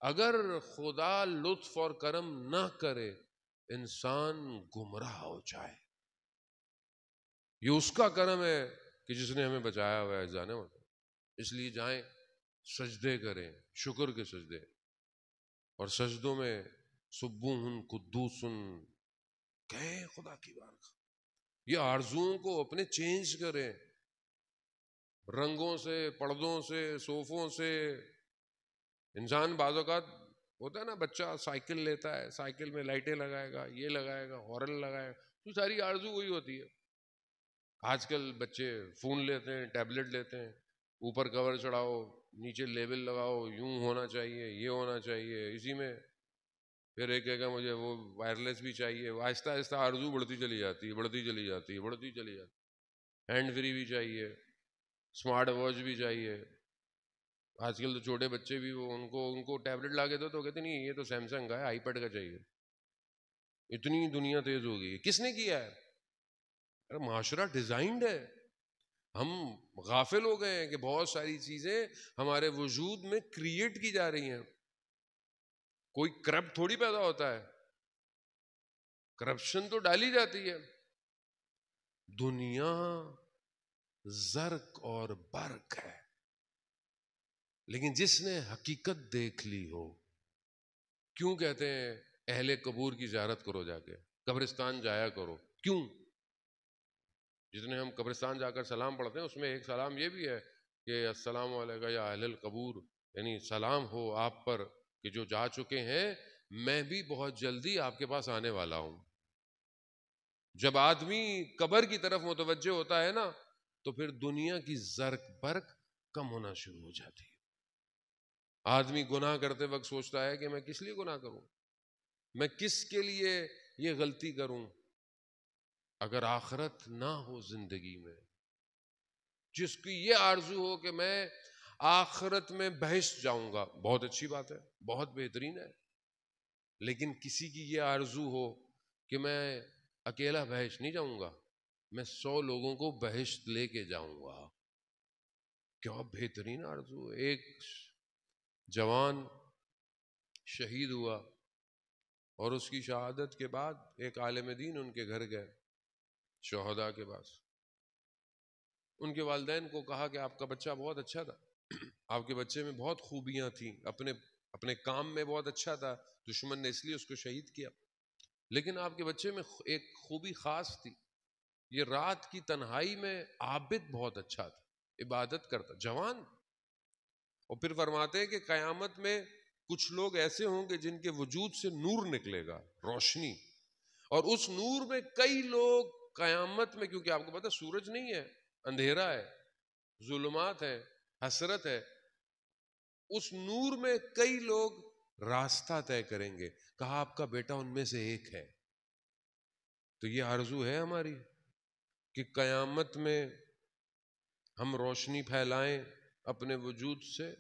اگر خدا لطف اور کرم نہ کرے انسان گمراہ ہو جائے. یہ اس کا کرم ہے کہ جس نے ہمیں بچایا ہوا ہے جانے والا. اس لیے جائیں سجدے کریں, شکر کے سجدے, اور سجدوں میں سبوحن قدوسن کہیں خدا کی بارگاہ. یہ آرزوؤں کو اپنے چینج کریں, رنگوں سے, پردوں سے, صوفوں سے. انسان بعض اوقات ہوتا ہے نا, بچہ سائیکل لیتا ہے, سائیکل میں لائٹیں لگائے گا, یہ لگائے گا, ہارن لگائے گا, تو ساری آرزو وہی ہوتی ہے. آج کل بچے فون لیتے ہیں, ٹیبلٹ لیتے ہیں, اوپر کور چڑھاؤ, نیچے لیبل لگاؤ, یوں ہونا چاہیے, یہ ہونا چاہیے, اسی میں پھر ایک کہے گا مجھے وہ وائرلیس بھی چاہیے. آہستہ آہستہ آرزو بڑھتی چلی جاتی ہے, بڑھتی چلی جاتی ہے, بڑھتی چلی جاتی ہے. ہینڈ فری بھی چاہیے, اسمارٹ واچ بھی چاہیے. آج کل تو چھوٹے بچے بھی ان کو ٹیبلٹ لا کے دو تو کہتے نہیں یہ تو سیمسنگ کا ہے, آئی پیڈ کا چاہیے. اتنی دنیا تیز ہو گئی. کس نے کیا ہے؟ ارے معاشرہ ڈیزائنڈ ہے. ہم غافل ہو گئے ہیں کہ بہت ساری چیزیں ہمارے وجود میں کریٹ کی جا رہی ہیں. کوئی کرپٹ تھوڑی پیدا ہوتا ہے، کرپشن تو ڈالی جاتی ہے. دنیا زرق اور برق ہے، لیکن جس نے حقیقت دیکھ لی ہو. کیوں کہتے ہیں اہل قبور کی زیارت کرو، جا کے قبرستان جایا کرو؟ کیوں؟ جتنے ہم قبرستان جا کر سلام پڑھتے ہیں اس میں ایک سلام یہ بھی ہے کہ السلام علیکم یا اہل القبور، یعنی سلام ہو آپ پر کہ جو جا چکے ہیں، میں بھی بہت جلدی آپ کے پاس آنے والا ہوں. جب آدمی قبر کی طرف متوجہ ہوتا ہے نا، تو پھر دنیا کی زرق برق کم ہونا شروع ہو جاتی ہے. آدمی گناہ کرتے وقت سوچتا ہے کہ میں کس لیے گناہ کروں، میں کس کے لیے یہ غلطی کروں. اگر آخرت نہ ہو زندگی میں، جس کی یہ آرزو ہو کہ میں آخرت میں بہشت جاؤں گا، بہت اچھی بات ہے، بہت بہترین ہے. لیکن کسی کی یہ آرزو ہو کہ میں اکیلا بہشت نہیں جاؤں گا، میں 100 لوگوں کو بہشت لے کے جاؤں گا، کیا بہترین آرزو. ایک جوان شہید ہوا اور اس کی شہادت کے بعد ایک عالم دین ان کے گھر گئے، شہداء کے پاس. ان کے والدین کو کہا کہ آپ کا بچہ بہت اچھا تھا، آپ کے بچے میں بہت خوبیاں تھیں، اپنے کام میں بہت اچھا تھا، دشمن نے اس لیے اس کو شہید کیا، لیکن آپ کے بچے میں ایک خوبی خاص تھی، یہ رات کی تنہائی میں عابد بہت اچھا تھا، عبادت کرتا، جوان. اور پھر فرماتے ہیں کہ قیامت میں کچھ لوگ ایسے ہوں گے جن کے وجود سے نور نکلے گا، روشنی، اور اس نور میں کئی لوگ قیامت میں، کیونکہ آپ کو پتا سورج نہیں ہے، اندھیرا ہے، ظلمات ہے، حسرت ہے، اس نور میں کئی لوگ راستہ طے کریں گے. کہا آپ کا بیٹا ان میں سے ایک ہے. تو یہ آرزو ہے ہماری کہ قیامت میں ہم روشنی پھیلائیں اپنے وجود سے.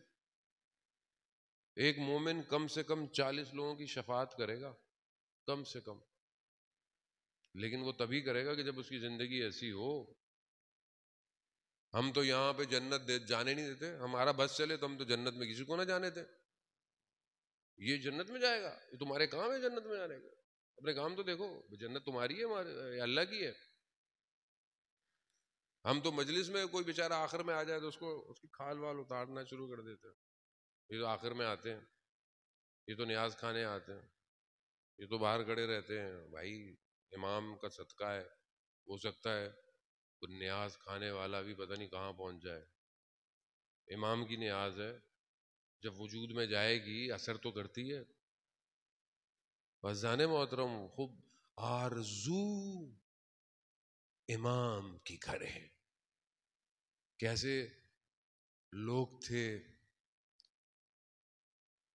ایک مومن کم سے کم 40 لوگوں کی شفاعت کرے گا، کم سے کم، لیکن وہ تبھی کرے گا کہ جب اس کی زندگی ایسی ہو. ہم تو یہاں پہ جنت جانے نہیں دیتے، ہمارا بس چلے تو ہم تو جنت میں کسی کو نہ جانے دیں. یہ جنت میں جائے گا، یہ تمہارے کام ہے جنت میں جانے کا، اپنے کام تو دیکھو، جنت تمہاری ہے، ہمارے اللہ کی ہے. ہم تو مجلس میں کوئی بیچارہ آخر میں آ جائے تو اس کی کھال وال اتارنا شروع کر دیتے ہیں. یہ تو آخر میں آتے ہیں، یہ تو نیاز کھانے آتے ہیں، یہ تو باہر کھڑے رہتے ہیں. بھائی امام کا صدقہ ہے، ہو سکتا ہے کوئی نیاز کھانے والا بھی پتہ نہیں کہاں پہنچ جائے. امام کی نیاز ہے، جب وجود میں جائے گی اثر تو کرتی ہے. عزیزان محترم، خوب آرزو امام کی کرے. کیسے لوگ تھے،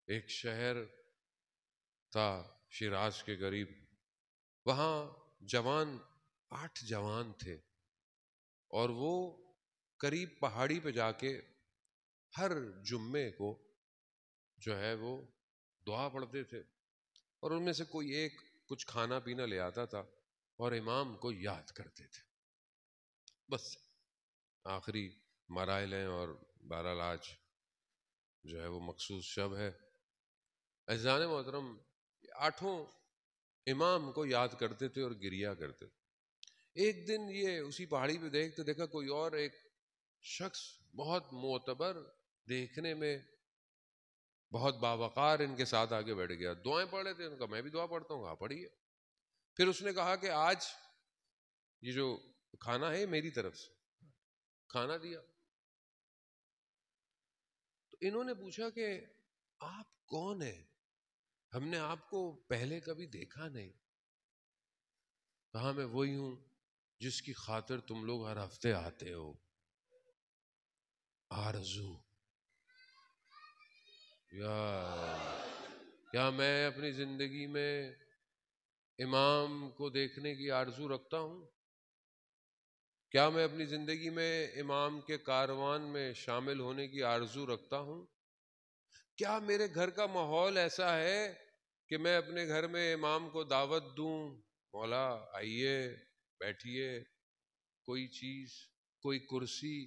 ایک شہر تھا شیراز کے قریب، وہاں 8 جوان تھے، اور وہ قریب پہاڑی پہ جا کے ہر جمعے کو جو ہے وہ دعا پڑھتے تھے، اور ان میں سے کوئی ایک کچھ کھانا پینا لے آتا تھا اور امام کو یاد کرتے تھے. بس آخری مراحل ہیں، اور بہرحال آج جو ہے وہ مخصوص شب ہے. عزیزان محترم، 8 امام کو یاد کرتے تھے اور گریا کرتے تھے. ایک دن یہ اسی پہاڑی پہ دیکھا کوئی اور ایک شخص بہت معتبر، دیکھنے میں بہت باوقار، ان کے ساتھ آگے بیٹھ گیا. دعائیں پڑھ رہے تھے، ان کا میں بھی دعا پڑھتا ہوں، پڑھیے. پھر اس نے کہا کہ آج یہ جو کھانا ہے میری طرف سے، کھانا دیا. تو انہوں نے پوچھا کہ آپ کون ہیں، ہم نے آپ کو پہلے کبھی دیکھا نہیں. کہا میں وہی ہوں جس کی خاطر تم لوگ ہر ہفتے آتے ہو. آرزو، کیا میں اپنی زندگی میں امام کو دیکھنے کی آرزو رکھتا ہوں؟ کیا میں اپنی زندگی میں امام کے کاروان میں شامل ہونے کی آرزو رکھتا ہوں؟ کیا میرے گھر کا ماحول ایسا ہے کہ میں اپنے گھر میں امام کو دعوت دوں، مولا آئیے بیٹھیے، کوئی چیز، کوئی کرسی،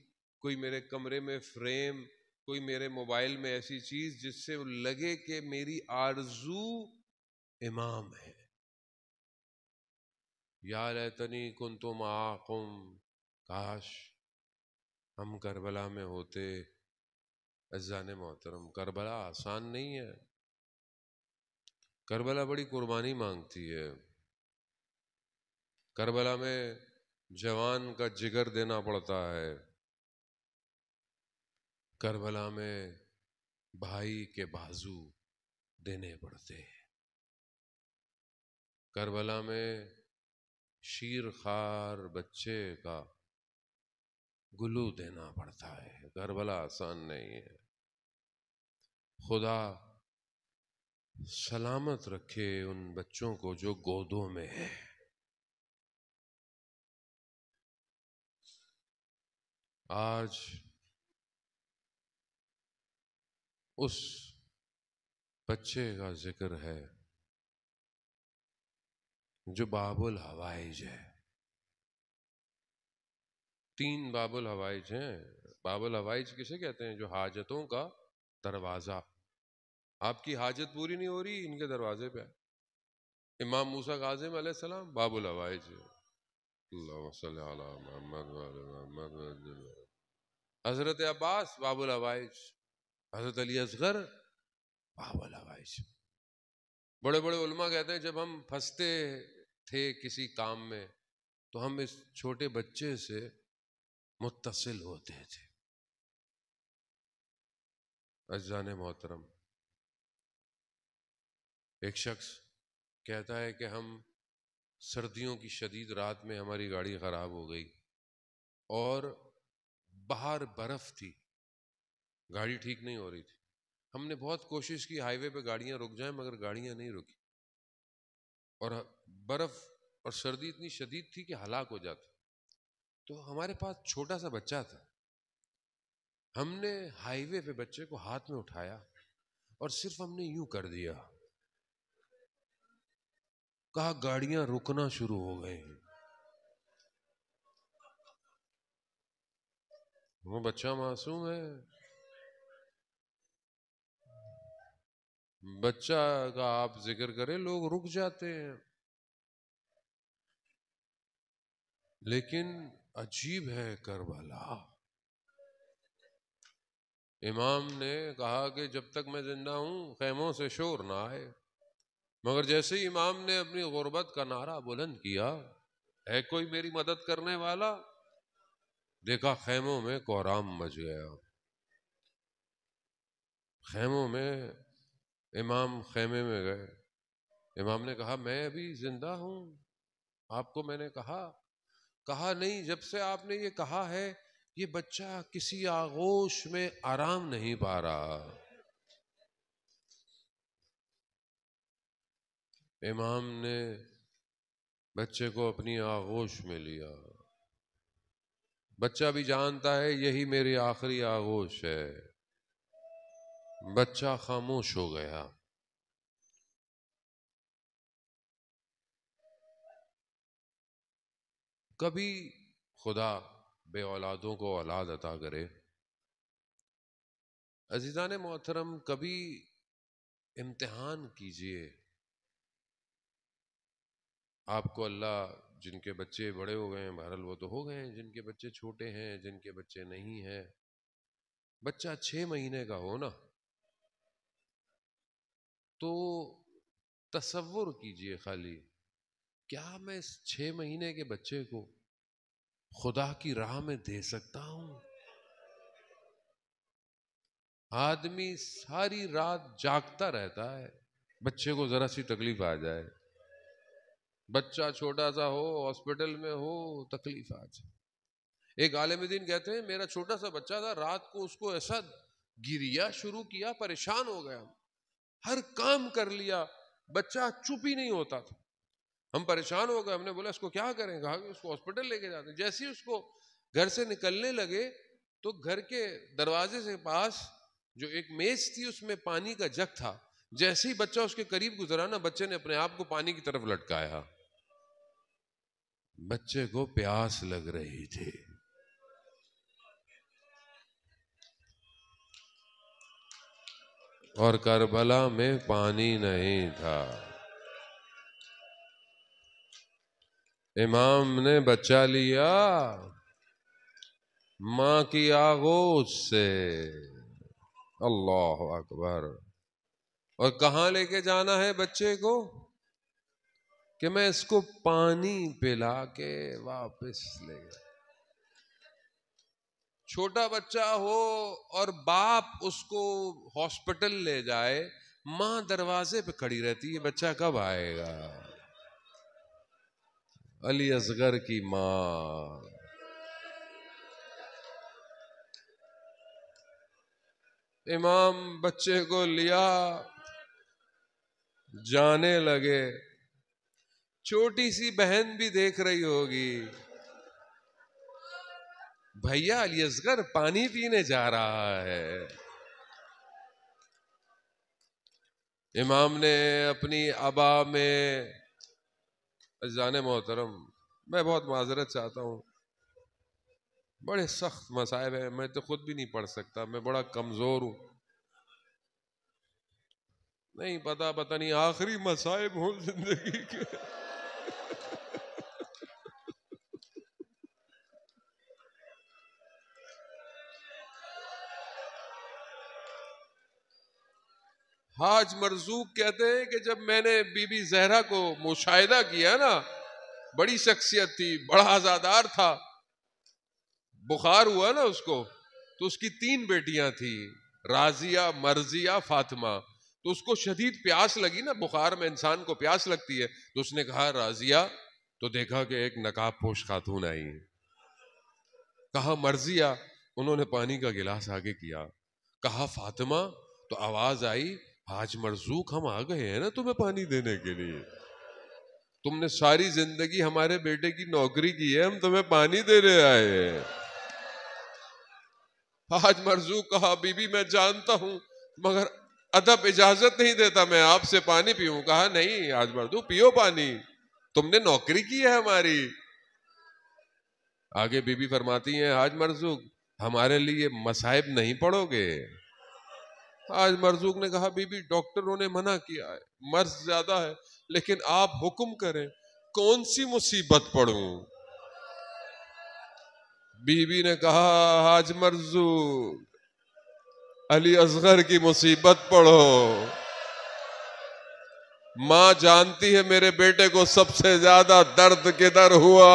کوئی میرے کمرے میں فریم، کوئی میرے موبائل میں ایسی چیز جس سے لگے کہ میری آرزو امام ہے. یا لیتنی کنت معاکم، کاش ہم کربلا میں ہوتے. عزیزان محترم، کربلا آسان نہیں ہے. کربلا بڑی قربانی مانگتی ہے. کربلا میں جوان کا جگر دینا پڑتا ہے. کربلا میں بھائی کے بازو دینے پڑتے ہیں. کربلا میں شیر خوار بچے کا گلو دینا پڑتا ہے. کربلا آسان نہیں ہے. خدا سلامت رکھے ان بچوں کو جو گودوں میں ہے. آج اس بچے کا ذکر ہے جو باب الحوائج ہے. 3 باب الحوائج ہیں. باب الحوائج کسے کہتے ہیں؟ جو حاجتوں کا دروازہ. آپ کی حاجت پوری نہیں ہو رہی، ان کے دروازے پہ. امام موسیٰ کاظم علیہ السلام باب الحوائج ہے. اللہم صلی علی محمد وعلی محمد. حضرت عباس باب الحوائج. حضرت علی اصغر باب الحوائج. بڑے بڑے علماء کہتے ہیں جب ہم پھنستے تھے کسی کام میں تو ہم اس چھوٹے بچے سے متصل ہوتے تھے. عزیزان محترم، ایک شخص کہتا ہے کہ ہم سردیوں کی شدید رات میں ہماری گاڑی خراب ہو گئی اور باہر برف تھی، گاڑی ٹھیک نہیں ہو رہی تھی. ہم نے بہت کوشش کی ہائی وے پہ گاڑیاں رک جائیں، مگر گاڑیاں نہیں رکی اور برف اور سردی اتنی شدید تھی کہ ہلاک ہو جاتا. تو ہمارے پاس چھوٹا سا بچہ تھا. ہم نے ہائی وے پہ بچے کو ہاتھ میں اٹھایا اور صرف ہم نے یوں کر دیا، کہا گاڑیاں رکنا شروع ہو گئے ہیں. وہ بچہ معصوم ہے. بچہ کا آپ ذکر کریں لوگ رک جاتے ہیں. لیکن عجیب ہے کربلا. امام نے کہا کہ جب تک میں زندہ ہوں خیموں سے شور نہ آئے، مگر جیسے ہی امام نے اپنی غربت کا نعرہ بلند کیا، ہے کوئی میری مدد کرنے والا، دیکھا خیموں میں کوہرام مچ گیا. خیموں میں امام خیمے میں گئے. امام نے کہا میں ابھی زندہ ہوں، آپ کو میں نے کہا نہیں، جب سے آپ نے یہ کہا ہے یہ بچہ کسی آغوش میں آرام نہیں پا رہا. امام نے بچے کو اپنی آغوش میں لیا. بچہ بھی جانتا ہے یہی میری آخری آغوش ہے. بچہ خاموش ہو گیا. کبھی خدا بے اولادوں کو اولاد عطا کرے. عزیزان محترم، کبھی امتحان کیجئے. آپ کو اللہ جن کے بچے بڑے ہو گئے ہیں، بہرحال وہ تو ہو گئے ہیں، جن کے بچے چھوٹے ہیں، جن کے بچے نہیں ہیں، بچہ 6 مہینے کا ہو نا تو تصور کیجئے خالی، کیا میں اس 6 مہینے کے بچے کو خدا کی راہ میں دے سکتا ہوں؟ آدمی ساری رات جاگتا رہتا ہے، بچے کو ذرا سی تکلیف آ جائے، بچہ چھوٹا سا ہو، ہاسپٹل میں ہو، تکلیف آ جائے. ایک عالم دین کہتے ہیں میرا چھوٹا سا بچہ تھا، رات کو اس کو ایسا گریا شروع کیا، پریشان ہو گیا، ہر کام کر لیا، بچہ چپ ہی نہیں ہوتا تھا. ہم پریشان ہو گئے، ہم نے بولا اس کو کیا کریں؟ کہا کہ اس کو ہاسپٹل لے کے جاتے ہیں. جیسے ہی اس کو گھر سے نکلنے لگے تو گھر کے دروازے سے پاس جو ایک میز تھی اس میں پانی کا جگ تھا. جیسے ہی بچہ اس کے قریب گزرا نا، بچے نے اپنے آپ کو پانی کی طرف لٹکایا. بچے کو پیاس لگ رہی تھی. اور کربلا میں پانی نہیں تھا. امام نے بچہ لیا ماں کی آغوش سے. اللہ اکبر. اور کہاں لے کے جانا ہے بچے کو کہ میں اس کو پانی پلا کے واپس لے گیا. چھوٹا بچہ ہو اور باپ اس کو ہاسپٹل لے جائے، ماں دروازے پہ کھڑی رہتی ہے بچہ کب آئے گا. علی اصغر کی ماں امام بچے کو لیا، جانے لگے. چھوٹی سی بہن بھی دیکھ رہی ہوگی، بھیا علی اصغر پانی پینے جا رہا ہے. امام نے اپنی ابا میں، عزیزان محترم میں بہت معذرت چاہتا ہوں، بڑے سخت مصائب ہیں، میں تو خود بھی نہیں پڑھ سکتا، میں بڑا کمزور ہوں. نہیں پتہ نہیں آخری مصائب ہوں زندگی کے. حاج مرزوق کہتے ہیں کہ جب میں نے بی بی زہرا کو مشاہدہ کیا نا، بڑی شخصیت تھی، بڑا عزادار تھا، بخار ہوا نا اس کو، تو اس کی 3 بیٹیاں تھیں، راضیہ، مرضیہ، فاطمہ. تو اس کو شدید پیاس لگی نا، بخار میں انسان کو پیاس لگتی ہے، تو اس نے کہا راضیہ، تو دیکھا کہ ایک نقاب پوش خاتون آئی. کہا مرضیہ، انہوں نے پانی کا گلاس آگے کیا. کہا فاطمہ، تو آواز آئی حاج مرزوق ہم آ گئے ہیں نا تمہیں پانی دینے کے لیے، تم نے ساری زندگی ہمارے بیٹے کی نوکری کی ہے، ہم تمہیں پانی دینے آئے ہیں. حاج مرزوق کہا بی بی میں جانتا ہوں، مگر ادب اجازت نہیں دیتا میں آپ سے پانی پیوں. کہا نہیں حاج مرزوق پیو پانی، تم نے نوکری کی ہے ہماری. آگے بی بی فرماتی ہیں حاج مرزوق ہمارے لیے مصائب نہیں پڑھو گے. حاج مرزوق نے کہا بی بی ڈاکٹروں نے منع کیا ہے، مرض زیادہ ہے، لیکن آپ حکم کریں کون سی مصیبت پڑھوں. بی بی نے کہا حاج مرزوق علی اصغر کی مصیبت پڑھو، ماں جانتی ہے میرے بیٹے کو سب سے زیادہ درد کدھر ہوا.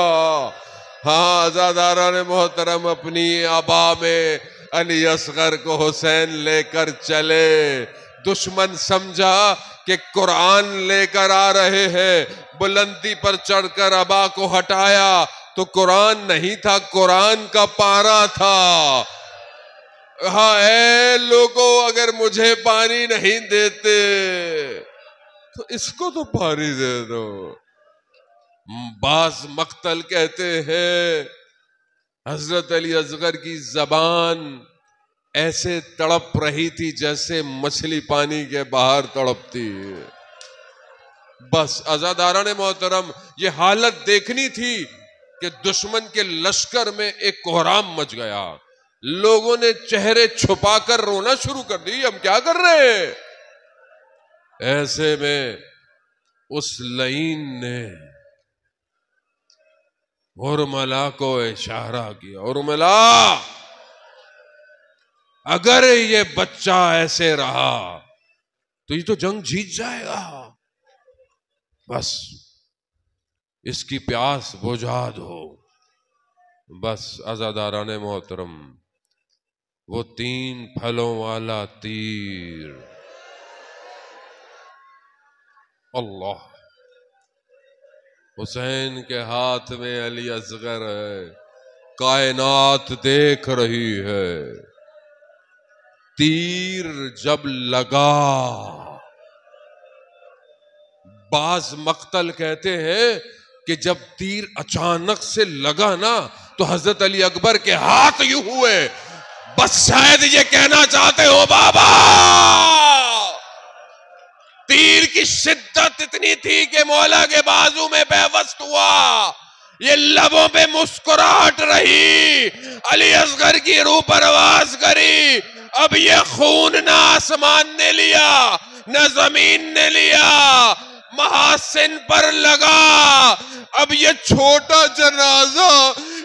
ہاں عزاداران محترم اپنی آبا میں علی اصغر کو حسین لے کر چلے. دشمن سمجھا کہ قرآن لے کر آ رہے ہیں، بلندی پر چڑھ کر ابا کو ہٹایا تو قرآن نہیں تھا، قرآن کا پارا تھا. ہاں اے لوگوں اگر مجھے پانی نہیں دیتے تو اس کو تو پانی دے دو. بعض مقتل کہتے ہیں حضرت علی اصغر کی زبان ایسے تڑپ رہی تھی جیسے مچھلی پانی کے باہر تڑپتی ہے. بس عزاداران محترم یہ حالت دیکھنی تھی کہ دشمن کے لشکر میں ایک کوہرام مچ گیا، لوگوں نے چہرے چھپا کر رونا شروع کر دی، ہم کیا کر رہے ہیں. ایسے میں اس لعین نے ارملا کو اشارہ کیا، ارملا اگر یہ بچہ ایسے رہا تو یہ تو جنگ جیت جائے گا، بس اس کی پیاس بجھا دو. بس عزاداران محترم وہ 3 پھلوں والا تیر اللہ حسین کے ہاتھ میں علی اصغر ہے، کائنات دیکھ رہی ہے. تیر جب لگا، بعض مقتل کہتے ہیں کہ جب تیر اچانک سے لگا نا تو حضرت علی اکبر کے ہاتھ یوں ہوئے. بس شاید یہ کہنا چاہتے ہو بابا تیر کی شدت اتنی تھی کہ مولا کے بازو میں پیوست ہوا، یہ لبوں پہ مسکراہٹ رہی، علی اصغر کی روح پرواز کری، اب یہ خون نہ آسمان نے لیا نہ زمین نے لیا، محاسن پر لگا. اب یہ چھوٹا جنازہ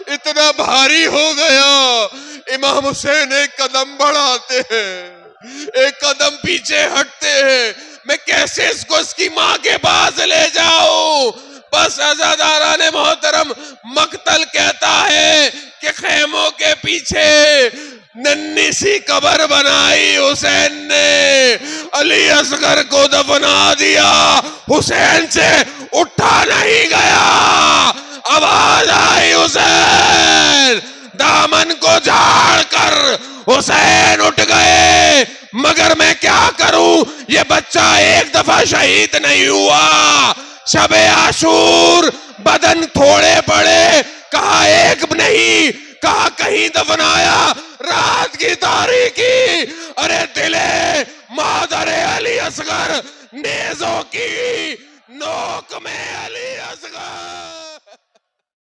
اتنا بھاری ہو گیا، امام حسین ایک قدم بڑھاتے ہیں، ایک قدم پیچھے ہٹتے ہیں. میں کیسے اس کو اس کی ماں کے پاس لے جاؤں؟ بس عزاداران محترم، مقتل کہتا ہے کہ خیموں کے پیچھے ننھی سی قبر بنائی حسین نے، علی اصغر کو دفنا دیا، حسین سے اٹھا نہیں گیا. آواز آئی حسین، دامن کو جھاڑ کر حسین اٹھ گئے. مگر میں کیا کروں، یہ بچہ ایک دفعہ شہید نہیں ہوا. شب عاشور بدن تھوڑے پڑے، کہا ایک نہیں، کہا کہیں دفنایا. رات کی تاریکی، ارے دلے مادر علی اصغر، نیزوں کی نوک میں علی اصغر.